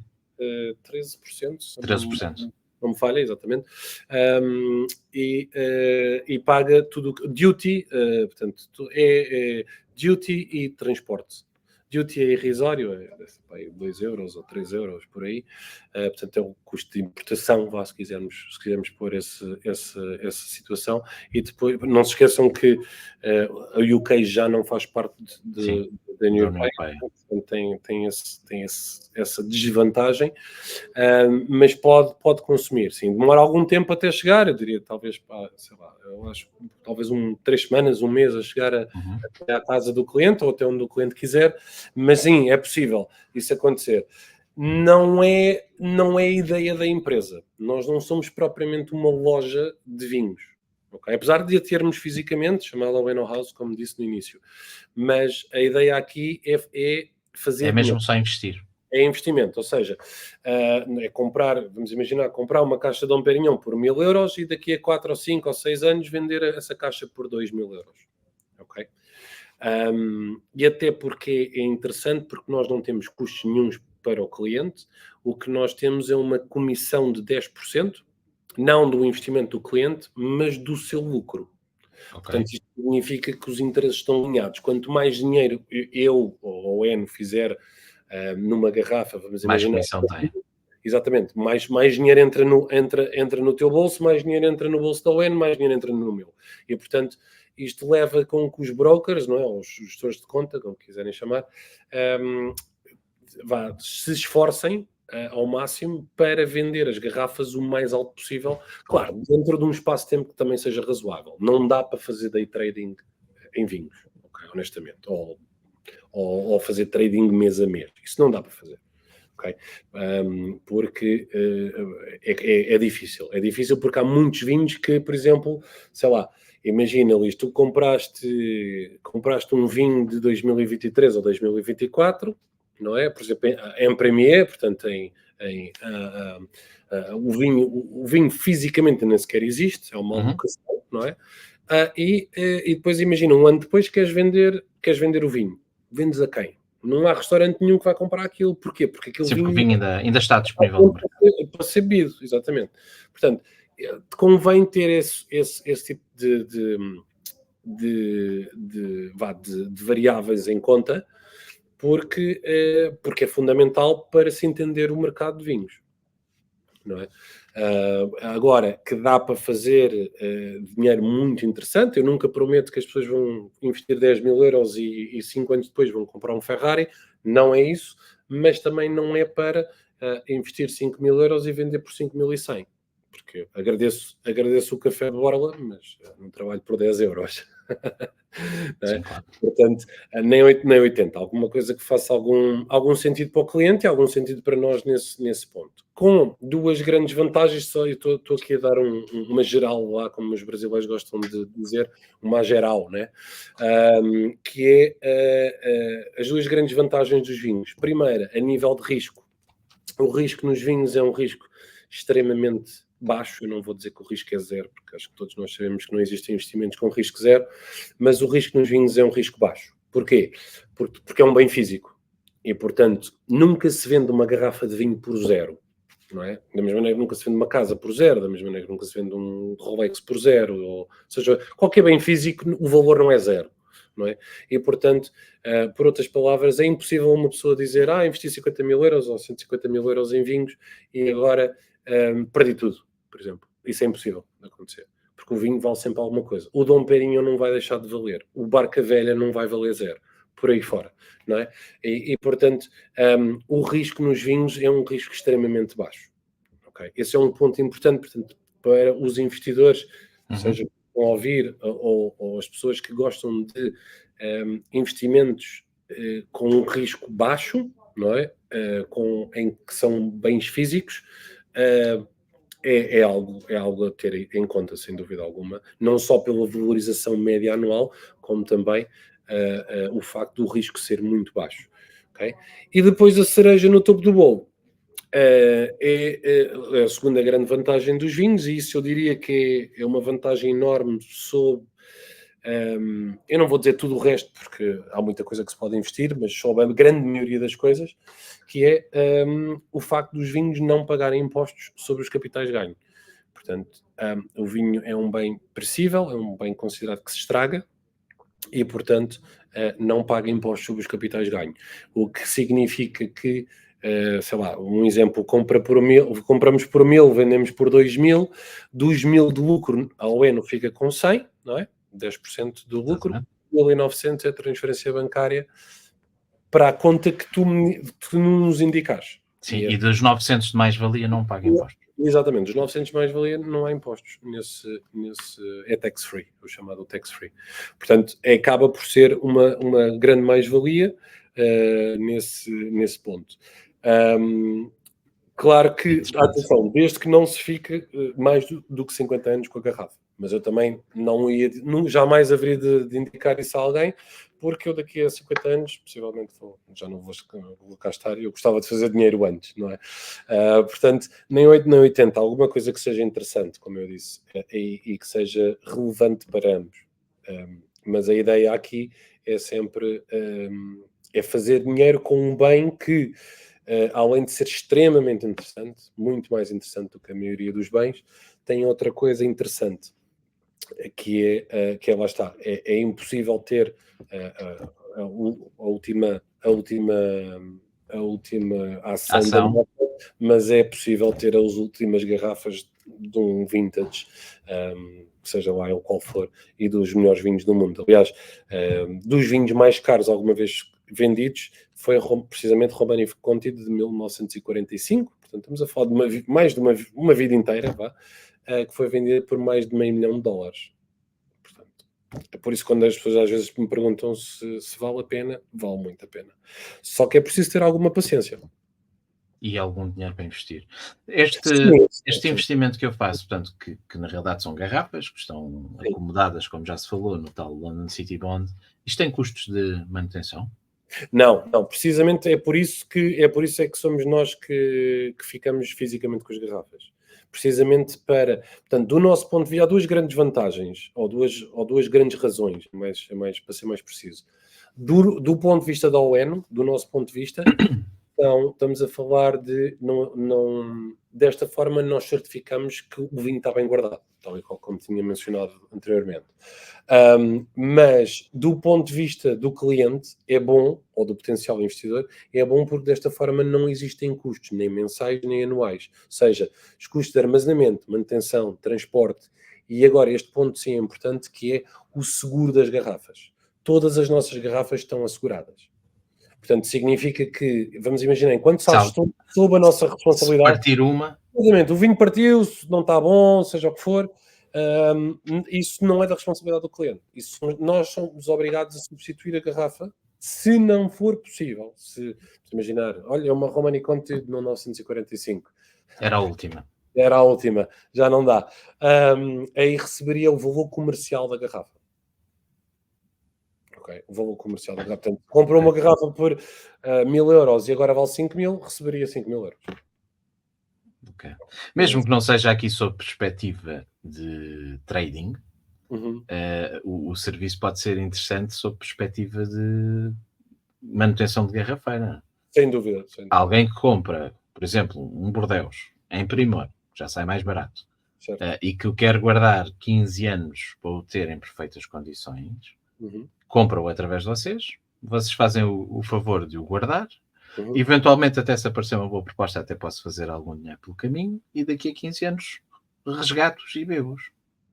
13%, se não, 13%. não me falha, exatamente. E paga tudo, duty, portanto, é duty e transporte. Duty é irrisório, é 2 euros ou 3 euros por aí, portanto é o custo de importação, vá, se quisermos pôr essa situação. E depois, não se esqueçam que a UK já não faz parte Sim, da União da União Europeia, Europeia. portanto essa desvantagem, mas pode consumir, sim. Demora algum tempo até chegar, eu diria talvez, sei lá, eu acho talvez 3 semanas, um mês a chegar Uhum. até à casa do cliente ou até onde o cliente quiser, mas sim, é possível isso acontecer. Não é a ideia da empresa. Nós não somos propriamente uma loja de vinhos. Okay? Apesar de a termos fisicamente, chamada Bueno House, como disse no início, mas a ideia aqui é É fazer dinheiro, mesmo só investir. é investimento, ou seja, é comprar, vamos imaginar, comprar uma caixa de Dom Perignon por 1000 euros e daqui a 4 ou 5 ou 6 anos vender essa caixa por 2000 euros. Ok? E até porque é interessante, porque nós não temos custos nenhuns para o cliente, o que nós temos é uma comissão de 10%, não do investimento do cliente, mas do seu lucro. Ok? Portanto, isto significa que os interesses estão alinhados. Quanto mais dinheiro eu ou o N fizer numa garrafa, vamos Mais imaginar, comissão tem. exatamente, mais dinheiro entra no teu bolso, mais dinheiro entra no bolso da ON, mais dinheiro entra no meu. E, portanto, isto leva com que os brokers, não é, os gestores de conta, como quiserem chamar, se esforcem ao máximo para vender as garrafas o mais alto possível, Claro. claro, dentro de um espaço de tempo que também seja razoável. Não dá para fazer day trading em vinhos, okay, honestamente, ou fazer trading mês a mês. Isso não dá para fazer. Okay? Porque é difícil. É difícil porque há muitos vinhos que, por exemplo, sei lá, imagina, Luís, tu compraste um vinho de 2023 ou 2024, não é? Por exemplo, em Premier, portanto, o vinho fisicamente nem sequer existe, é uma Uhum. alocação, não é? E depois imagina, um ano depois queres vender o vinho. Vendes a quem? Não há restaurante nenhum que vai comprar aquilo. Porquê? Porque aquele Sim, porque o vinho vinho ainda está disponível no mercado. para ser bebido, exatamente. Portanto, convém ter esse tipo de variáveis em conta, porque é fundamental para se entender o mercado de vinhos, não é? Agora, que dá para fazer dinheiro muito interessante, eu nunca prometo que as pessoas vão investir 10 000 euros e 5 anos depois vão comprar um Ferrari, não é isso, mas também não é para investir 5 000 euros e vender por 5.100, porque agradeço o café de borla, mas não trabalho por 10 euros. Não é? Sim, claro. Portanto, nem 8 nem 80. Alguma coisa que faça algum sentido para o cliente e algum sentido para nós nesse ponto. Com duas grandes vantagens, só eu estou aqui a dar uma geral lá, como os brasileiros gostam de dizer, uma geral, né? Que é as duas grandes vantagens dos vinhos. Primeira, a nível de risco. O risco nos vinhos é um risco extremamente baixo. Eu não vou dizer que o risco é zero, porque acho que todos nós sabemos que não existem investimentos com risco zero, mas o risco nos vinhos é um risco baixo. Porquê? Porque é um bem físico. E, portanto, nunca se vende uma garrafa de vinho por zero. Não é? Da mesma maneira que nunca se vende uma casa por zero, da mesma maneira que nunca se vende um Rolex por zero, ou seja, qualquer bem físico, o valor não é zero. Não é? E, portanto, por outras palavras, é impossível uma pessoa dizer investi 50 mil euros ou 150 mil euros em vinhos e agora perdi tudo, por exemplo. Isso é impossível de acontecer. Porque o vinho vale sempre alguma coisa. O Dom Perignon não vai deixar de valer. O Barca Velha não vai valer zero. por aí fora, não é? E portanto, o risco nos vinhos é um risco extremamente baixo. Okay? Esse é um ponto importante, portanto, para os investidores, seja que vão ouvir ou as pessoas que gostam de investimentos com um risco baixo, não é? Em que são bens físicos, é algo a ter em conta, sem dúvida alguma, não só pela valorização média anual, como também o facto do risco ser muito baixo. Okay? E depois a cereja no topo do bolo é a segunda grande vantagem dos vinhos, e isso eu diria que é uma vantagem enorme sobre. Eu não vou dizer tudo o resto, porque há muita coisa que se pode investir, mas sobre a grande maioria das coisas, que é o facto dos vinhos não pagarem impostos sobre os capitais de ganho. Portanto, o vinho é um bem perecível, é um bem considerado que se estraga, e, portanto, não paga impostos sobre os capitais de ganho. O que significa que, sei lá, um exemplo, compramos por 1.000, vendemos por 2.000, dos 1.000 de lucro, a Oeno fica com 100, não é? 10% do lucro, 1.900 é transferência bancária para a conta que tu nos indicares. Sim, e dos 900 de mais-valia não paga impostos. Exatamente, dos 900 de mais-valia não há impostos é tax-free, o chamado tax-free. Portanto, acaba por ser uma grande mais-valia nesse ponto. Claro que, atenção, desde que não se fique mais do que 50 anos com a garrafa. Mas eu também jamais haveria de indicar isso a alguém, porque eu daqui a 50 anos, possivelmente, já não vou cá estar, e eu gostava de fazer dinheiro antes, não é? Portanto, nem 8 nem 80, alguma coisa que seja interessante, como eu disse, e que seja relevante para ambos. Mas a ideia aqui é sempre é fazer dinheiro com um bem que, além de ser extremamente interessante, muito mais interessante do que a maioria dos bens, tem outra coisa interessante, que é lá está, é impossível ter a última ação da moto, mas é possível ter as últimas garrafas de um vintage, seja lá ele qual for, e dos melhores vinhos do mundo. Aliás, dos vinhos mais caros alguma vez vendidos, foi precisamente Romanée Conti de 1945, portanto estamos a falar de mais de uma vida inteira, que foi vendida por mais de $500 mil. Portanto, é por isso que quando as pessoas às vezes me perguntam se vale a pena, vale muito a pena. Só que é preciso ter alguma paciência. E algum dinheiro para investir. Este investimento que eu faço, portanto, que na realidade são garrafas, que estão acomodadas, como já se falou, no tal London City Bond, isto tem custos de manutenção? Não, precisamente é por isso que somos nós que ficamos fisicamente com as garrafas. Precisamente portanto, do nosso ponto de vista, há duas grandes vantagens, ou duas grandes razões, para ser mais preciso. Do ponto de vista da OEN, do nosso ponto de vista, então, estamos a falar de, desta forma, nós certificamos que o vinho está bem guardado, tal e qual como tinha mencionado anteriormente. Mas, do ponto de vista do cliente, é bom, ou do potencial investidor, é bom porque desta forma não existem custos, nem mensais nem anuais. Ou seja, os custos de armazenamento, manutenção, transporte, e agora este ponto sim é importante, que é o seguro das garrafas. Todas as nossas garrafas estão asseguradas. Portanto, significa que, vamos imaginar, enquanto estás sob a nossa responsabilidade... Se partir uma... Exatamente, o vinho partiu-se, não está bom, seja o que for, isso não é da responsabilidade do cliente. Nós somos obrigados a substituir a garrafa, se não for possível. Se imaginar, olha, uma Romanée Conti de 1945. Era a última. Era a última, já não dá. Aí receberia o valor comercial da garrafa. Okay. O valor comercial da garrafa. Portanto, comprou uma garrafa por 1.000 euros e agora vale 5.000, receberia 5.000 euros. Okay. Mesmo que não seja aqui sob perspectiva de trading, o serviço pode ser interessante sob perspectiva de manutenção de garrafeira. Sem dúvida. Alguém que compra, por exemplo, um Bordeaux em Primor, já sai mais barato, e que o quer guardar 15 anos para o ter em perfeitas condições, compra-o através de vocês fazem o favor de o guardar, eventualmente até se aparecer uma boa proposta até posso fazer algum dinheiro pelo caminho e daqui a 15 anos resgato-os e bebo-os.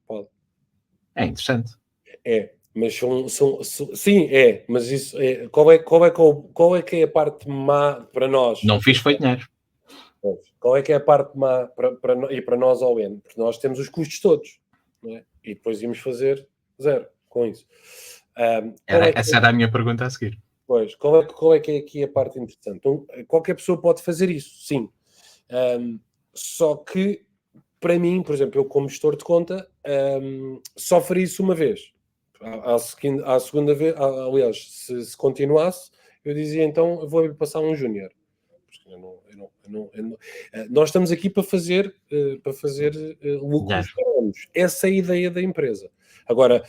Pode. É interessante. É, Mas sim, mas isso é, qual é que é a parte má para nós? Não fiz foi dinheiro. Qual é que é a parte má e para nós ao N? Porque nós temos os custos todos, não é? E depois íamos fazer zero com isso. Essa era a minha pergunta a seguir. Pois, qual é que é aqui a parte interessante? Então, qualquer pessoa pode fazer isso, sim. Só que, para mim, por exemplo, eu como gestor de conta, só faria isso uma vez. À segunda vez, aliás, se continuasse, eu dizia então, eu vou passar um júnior. Nós estamos aqui para fazer lucros para ambos. Essa é a ideia da empresa. Agora,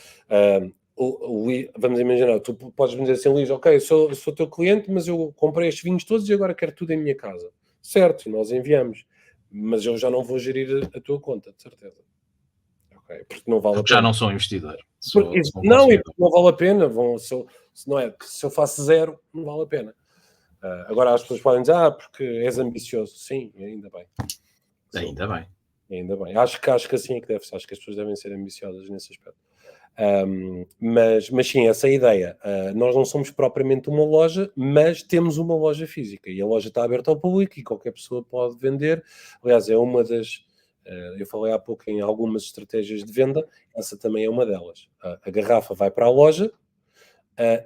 vamos imaginar, tu podes me dizer assim, Luís, ok, sou teu cliente, mas eu comprei estes vinhos todos e agora quero tudo em minha casa. Certo, nós enviamos. Mas eu já não vou gerir a tua conta, de certeza. Okay, porque não vale a pena. Já não sou investidor. Não vale a pena. Se eu faço zero, não vale a pena. Agora as pessoas podem dizer, porque és ambicioso. Sim, ainda bem. Ainda bem. Acho que assim é que deve ser. Acho que as pessoas devem ser ambiciosas nesse aspecto. Mas sim, essa é a ideia. Nós não somos propriamente uma loja, mas temos uma loja física. E a loja está aberta ao público e qualquer pessoa pode vender. Aliás, é uma das... eu falei há pouco em algumas estratégias de venda. Essa também é uma delas. A garrafa vai para a loja.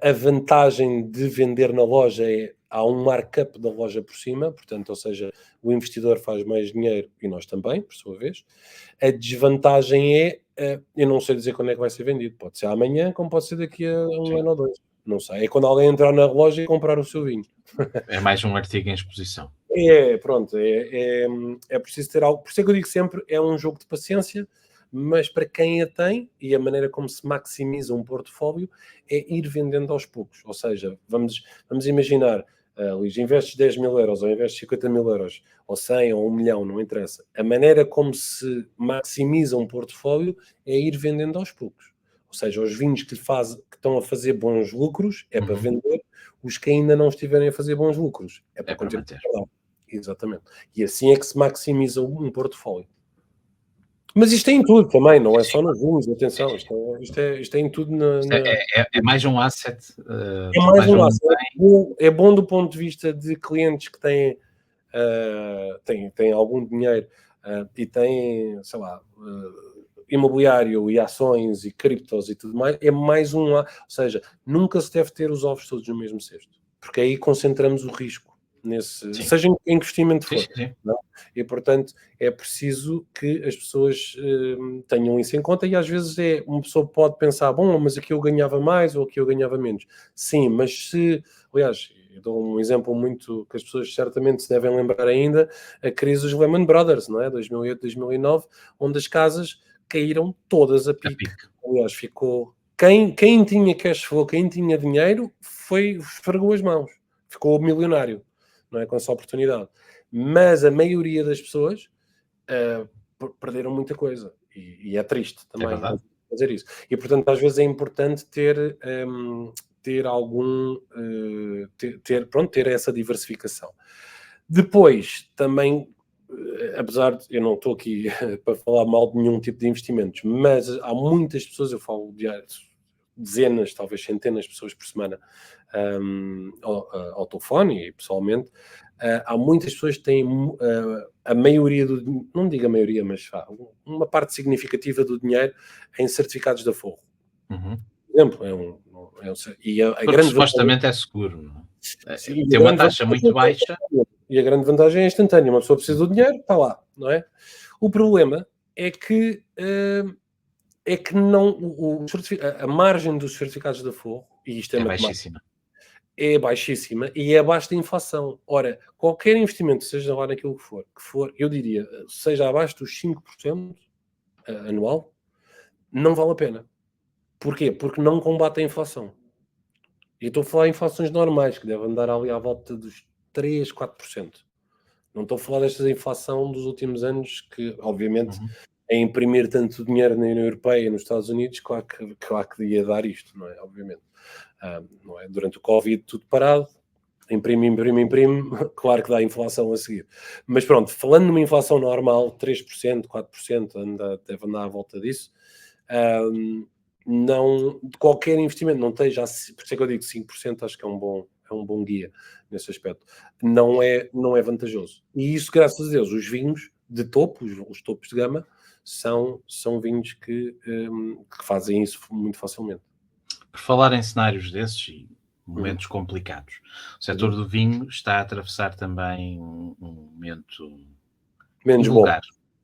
A vantagem de vender na loja é há um markup da loja por cima, portanto, ou seja, o investidor faz mais dinheiro e nós também, por sua vez. A desvantagem é, eu não sei dizer quando é que vai ser vendido. Pode ser amanhã, como pode ser daqui a um ano ou dois. Não sei. É quando alguém entrar na loja e comprar o seu vinho. É mais um artigo em exposição. Pronto. É preciso ter algo. Por isso é que eu digo sempre, é um jogo de paciência, mas para quem a tem, e a maneira como se maximiza um portfólio, é ir vendendo aos poucos. Ou seja, vamos imaginar, Luís, investes 10 mil euros, ou investes 50 mil euros, ou 100, ou 1 milhão, não interessa. A maneira como se maximiza um portfólio é ir vendendo aos poucos. Ou seja, os vinhos que estão a fazer bons lucros é para vender, os que ainda não estiverem a fazer bons lucros é para continuar a dar. Exatamente. E assim é que se maximiza um portfólio. Mas isto é em tudo também, não é só nos vinhos, atenção, isto é em tudo. É mais um asset. É mais um asset. É bom do ponto de vista de clientes que têm algum dinheiro e têm, sei lá, imobiliário e ações e criptos e tudo mais. É mais ou seja, nunca se deve ter os ovos todos no mesmo cesto, porque aí concentramos o risco. Seja em que investimento for. Não? E, portanto, é preciso que as pessoas tenham isso em conta e às vezes uma pessoa pode pensar, bom, mas aqui eu ganhava mais ou aqui eu ganhava menos. Sim, mas aliás, eu dou um exemplo muito que as pessoas certamente se devem lembrar ainda, a crise dos Lehman Brothers, não é? 2008, 2009, onde as casas caíram todas a pique. Aliás, ficou... Quem tinha cash flow, quem tinha dinheiro, esfregou as mãos. Ficou milionário. Não é? Com essa oportunidade. Mas a maioria das pessoas perderam muita coisa. E é triste também fazer isso. E, portanto, às vezes é importante ter essa diversificação. Depois, também, apesar de eu não estou aqui para falar mal de nenhum tipo de investimentos, mas há muitas pessoas, eu falo de dezenas, talvez centenas de pessoas por semana ao telefone e pessoalmente, há muitas pessoas que têm a maioria não digo a maioria, mas uma parte significativa do dinheiro em certificados de aforro. Por exemplo, supostamente é seguro, não é? Tem uma taxa muito baixa. E a grande vantagem é instantânea. Uma pessoa precisa do dinheiro, está lá, não é? O problema é que não a margem dos certificados de aforro, e isto é baixíssima. É baixíssima e é abaixo da inflação. Ora, qualquer investimento, seja lá naquilo que for, eu diria, seja abaixo dos 5% anual, não vale a pena. Porquê? Porque não combate a inflação. E estou a falar em inflações normais, que devem andar ali à volta dos 3, 4%. Não estou a falar desta inflação dos últimos anos, que, obviamente, a imprimir tanto dinheiro na União Europeia e nos Estados Unidos, claro que ia dar isto, não é? Obviamente. Não é? Durante o Covid, tudo parado, imprime, claro que dá inflação a seguir. Mas pronto, falando numa inflação normal, 3%, 4%, deve andar à volta disso, não, de qualquer investimento, não esteja, por isso é que eu digo 5%, acho que é um bom guia nesse aspecto. Não é vantajoso. E isso, graças a Deus, os vinhos de topo, os topos de gama, são vinhos que fazem isso muito facilmente. Por falar em cenários desses e momentos complicados, o setor do vinho está a atravessar também um momento Menos bom. vulgar,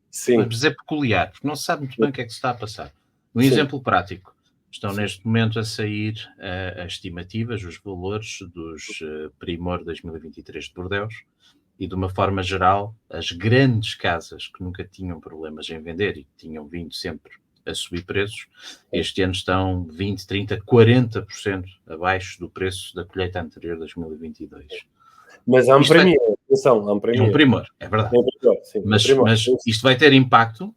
Sim. vamos dizer peculiar, porque não se sabe muito bem o que é que se está a passar. Um Sim. exemplo prático. Estão Sim. neste momento a sair as estimativas, os valores dos Primor 2023 de Bordeaux e, de uma forma geral, as grandes casas que nunca tinham problemas em vender e que tinham vindo sempre a subir preços, este ano estão 20, 30, 40% abaixo do preço da colheita anterior de 2022. Mas há um Premier, atenção, há um É um Premier. primor, é verdade. É um Premier, sim, Mas isto vai ter impacto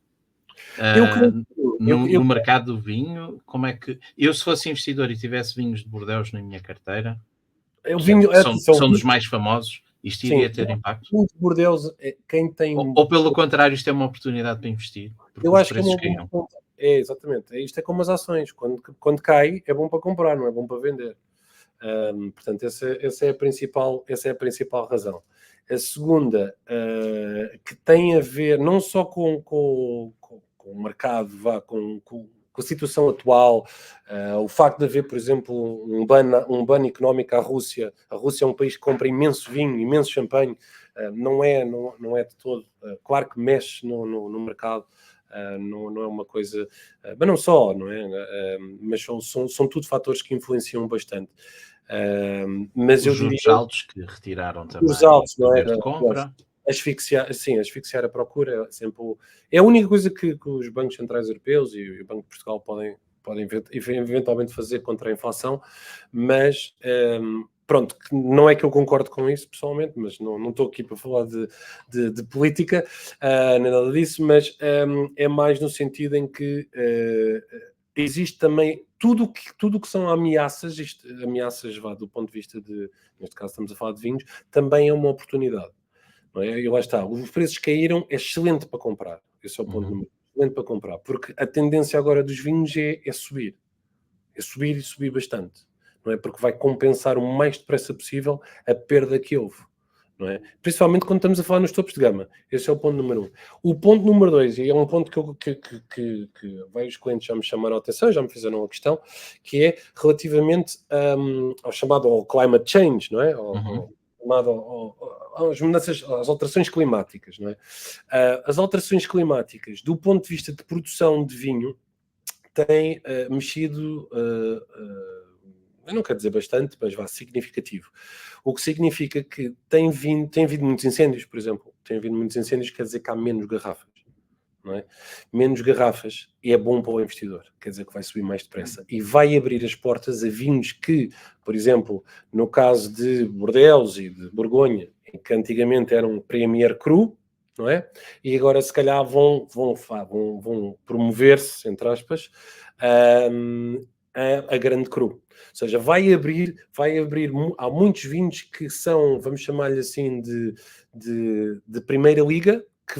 no mercado do vinho. Como é que eu, se fosse investidor e tivesse vinhos de Bordeaux na minha carteira, são dos mais famosos, isto iria ter impacto? Vinho de Bordeaux, quem tem... Ou pelo contrário, isto é uma oportunidade para investir, porque eu os acho preços que é caíram. exatamente. Isto é como as ações. Quando cai, é bom para comprar, não é bom para vender. Portanto, essa é a principal razão. A segunda, que tem a ver não só com o mercado, com a situação atual, o facto de haver, por exemplo, um ban económico à Rússia. A Rússia é um país que compra imenso vinho, imenso champanhe. Não é de todo. Claro que mexe no mercado. Não é uma coisa, mas não só, não é? Mas são tudo fatores que influenciam bastante. Mas os juros altos que retiraram também os altos, não é? poder de compra. Asfixiar a procura é a única coisa que os bancos centrais europeus e o Banco de Portugal podem eventualmente fazer contra a inflação, mas pronto, não é que eu concordo com isso pessoalmente, mas não estou aqui para falar de política, nem nada disso, mas é mais no sentido em que existe também tudo que são ameaças, ameaças do ponto de vista neste caso estamos a falar de vinhos, também é uma oportunidade. Não é? E lá está, os preços caíram, é excelente para comprar. Esse é o ponto número 1, excelente para comprar, porque a tendência agora dos vinhos é subir. É subir e subir bastante. Não é? Porque vai compensar o mais depressa possível a perda que houve. Não é? Principalmente quando estamos a falar nos topos de gama. Esse é o ponto número 1. O ponto número 2, e é um ponto que vários clientes já me chamaram a atenção, já me fizeram a questão, que é relativamente ao chamado climate change, não é? Às mudanças, às alterações climáticas, não é? As alterações climáticas, do ponto de vista de produção de vinho, têm mexido, eu não quero dizer bastante, mas significativo. O que significa que tem havido muitos incêndios, por exemplo. Tem havido muitos incêndios, quer dizer que há menos garrafas. Não é? Menos garrafas e é bom para o investidor, quer dizer que vai subir mais depressa e vai abrir as portas a vinhos que, por exemplo, no caso de Bordeaux e de Borgonha, que antigamente eram Premier Cru, não é? E agora se calhar vão promover-se, entre aspas, a grande cru. Ou seja, vai abrir, há muitos vinhos que são, vamos chamar-lhe assim, de primeira liga, que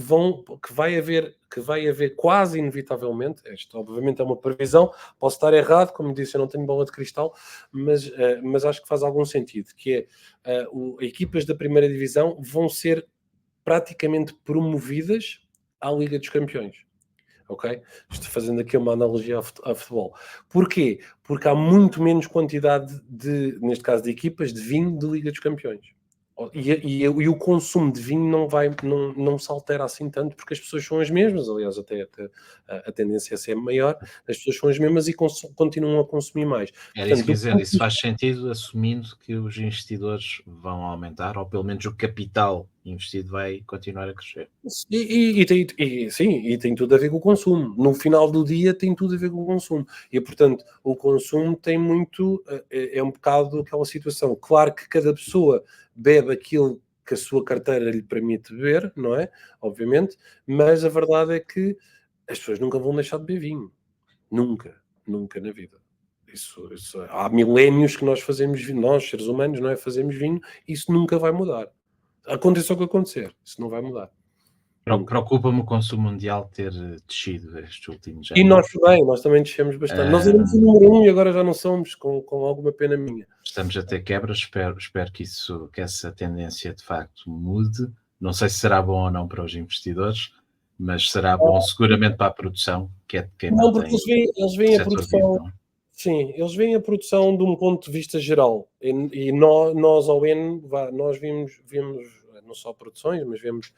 vai haver quase inevitavelmente, isto obviamente é uma previsão, posso estar errado, como disse, eu não tenho bola de cristal, mas acho que faz algum sentido, que é, equipas da primeira divisão vão ser praticamente promovidas à Liga dos Campeões. Ok? Estou fazendo aqui uma analogia ao futebol. Porquê? Porque há muito menos quantidade neste caso de equipas, de vinho de Liga dos Campeões. E o consumo de vinho não se altera assim tanto, porque as pessoas são as mesmas, aliás, até a tendência é ser maior, as pessoas são as mesmas e continuam a consumir mais. Era isso que dizer, isso faz sentido assumindo que os investidores vão aumentar, ou pelo menos o capital investido vai continuar a crescer. E tem tudo a ver com o consumo. No final do dia tem tudo a ver com o consumo. E, portanto, o consumo tem muito... É um bocado aquela situação. Claro que cada pessoa bebe aquilo que a sua carteira lhe permite beber, não é? Obviamente. Mas a verdade é que as pessoas nunca vão deixar de beber vinho. Nunca. Nunca na vida. Há milénios que nós fazemos vinho. Nós, seres humanos, não é? Fazemos vinho. Isso nunca vai mudar. Aconteça o que acontecer. Isso não vai mudar. Preocupa-me o consumo mundial ter descido estes últimos E anos. nós também, nós também descemos bastante. Nós éramos o número 1 e agora já não somos, com alguma pena minha. Estamos a ter quebras, espero que essa tendência de facto mude. Não sei se será bom ou não para os investidores, mas será bom seguramente para a produção, que é de quem Não, porque mantém eles o veem a setor produção. vivo, não é? Sim, eles veem a produção de um ponto de vista geral e nós ao N, nós vimos não só produções, mas vemos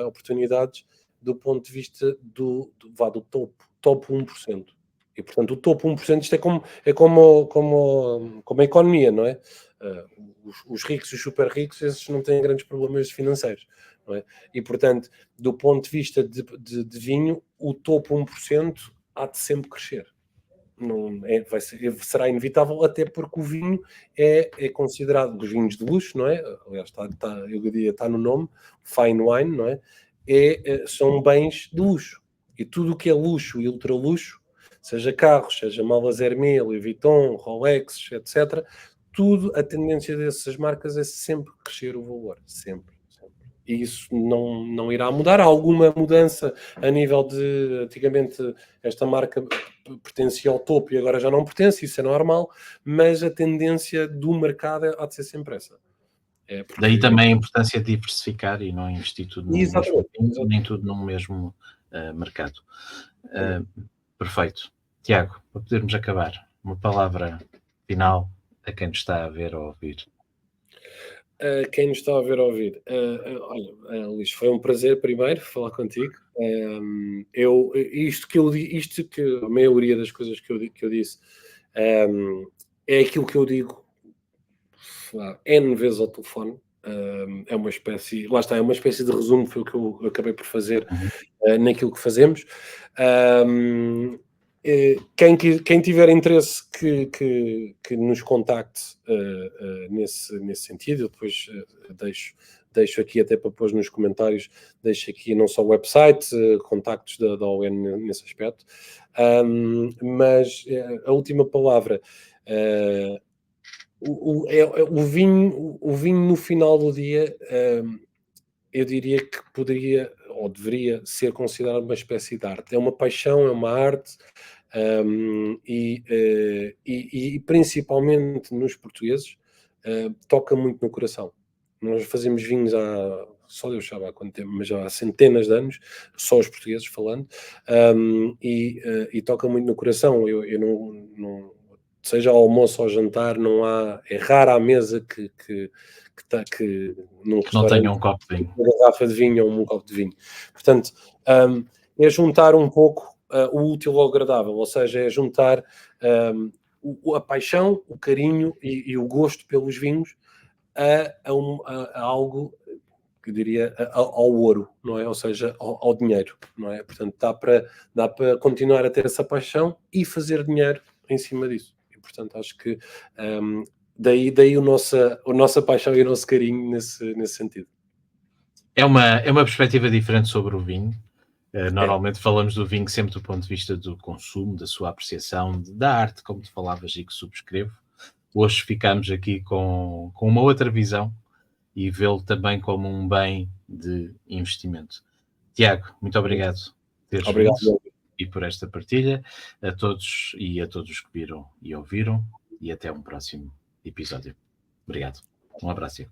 oportunidades do ponto de vista do top 1%. E, portanto, o topo 1%, isto é como a economia, não é? Os ricos e os super ricos, esses não têm grandes problemas financeiros, não é? E, portanto, do ponto de vista de vinho, o topo 1% há de sempre crescer. Não é, será inevitável, até porque o vinho é considerado dos vinhos de luxo, não é? Aliás, eu diria, está no nome, fine wine, não é? São bens de luxo. E tudo o que é luxo e ultra luxo, seja carros, seja malas Hermès, Louis Vuitton, Rolex, etc., tudo, a tendência dessas marcas é sempre crescer o valor, sempre. E isso não irá mudar. Há alguma mudança a nível de, antigamente, esta marca pertencia ao topo e agora já não pertence, isso é normal, mas a tendência do mercado há de ser sempre essa. Daí também a importância de diversificar e não investir tudo no mesmo vinho, nem tudo num mesmo mercado. Perfeito. Tiago, para podermos acabar, uma palavra final a quem nos está a ver ou a ouvir. Quem nos está a ver ou ouvir, olha, Luís, foi um prazer primeiro falar contigo. Isto que a maioria das coisas que eu disse é aquilo que eu digo N vezes ao telefone. É uma espécie, lá está, é uma espécie de resumo, foi o que eu acabei por fazer naquilo que fazemos. Quem tiver interesse que nos contacte nesse sentido, eu depois deixo aqui até para pôr nos comentários, deixo aqui não só o website, contactos da ON nesse aspecto, mas a última palavra, o vinho no final do dia, eu diria que poderia ou deveria ser considerado uma espécie de arte. É uma paixão, é uma arte, e principalmente nos portugueses, toca muito no coração. Nós fazemos vinhos só Deus sabe há quanto tempo, mas já há centenas de anos, só os portugueses falando, e toca muito no coração. Eu não seja ao almoço ou ao jantar, não há, é rara a mesa que num que não tenha um copo de vinho. Uma garrafa de vinho ou um copo de vinho. Portanto, é juntar um pouco o útil ao agradável, ou seja, é juntar a paixão, o carinho e o gosto pelos vinhos a algo que eu diria ao ouro, não é? Ou seja, ao dinheiro, não é? Portanto, dá para continuar a ter essa paixão e fazer dinheiro em cima disso. E, portanto, acho que daí a nossa paixão e o nosso carinho nesse sentido. É uma perspectiva diferente sobre o vinho. Normalmente falamos do vinho sempre do ponto de vista do consumo, da sua apreciação, da arte, como tu falavas e que subscrevo. Hoje ficamos aqui com uma outra visão e vê-lo também como um bem de investimento. Tiago, muito obrigado por teres vindo e por esta partilha. A todos os que viram e ouviram, e até um próximo episódio. Obrigado. Um abraço.